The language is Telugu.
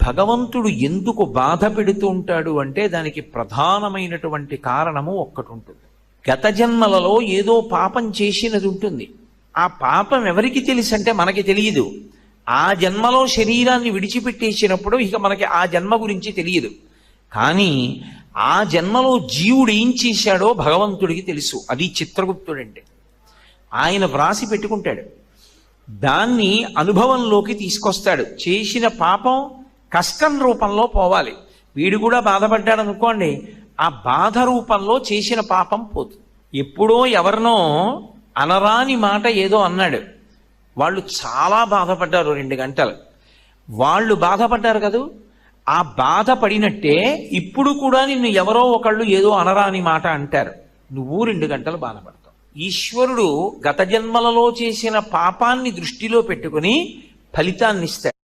భగవంతుడు ఎందుకు బాధ పెడుతూ ఉంటాడు అంటే దానికి ప్రధానమైనటువంటి కారణము ఒక్కటి ఉంటుంది. గత జన్మలలో ఏదో పాపం చేసినది ఉంటుంది. ఆ పాపం ఎవరికి తెలుసు అంటే మనకి తెలియదు. ఆ జన్మలో శరీరాన్ని విడిచిపెట్టేసినప్పుడు ఇక మనకి ఆ జన్మ గురించి తెలియదు. కానీ ఆ జన్మలో జీవుడు ఏం చేశాడో భగవంతుడికి తెలుసు. అది చిత్రగుప్తుడంటే. ఆయన వ్రాసి పెట్టుకుంటాడు. దాన్ని అనుభవంలోకి తీసుకొస్తాడు. చేసిన పాపం కష్టం రూపంలో పోవాలి. వీడు కూడా బాధపడ్డాడు అనుకోండి, ఆ బాధ రూపంలో చేసిన పాపం పోతుంది. ఎప్పుడో ఎవరినో అనరాని మాట ఏదో అన్నాడు, వాళ్ళు చాలా బాధపడ్డారు 2 గంటలు. వాళ్ళు బాధపడ్డారు కదూ, ఆ బాధపడినట్టే ఇప్పుడు కూడా నిన్ను ఎవరో ఒకళ్ళు ఏదో అనరాని మాట అంటారు, నువ్వు 2 గంటలు బాధపడతావు. ఈశ్వరుడు గత జన్మలలో చేసిన పాపాన్ని దృష్టిలో పెట్టుకుని ఫలితాన్ని ఇస్తాడు.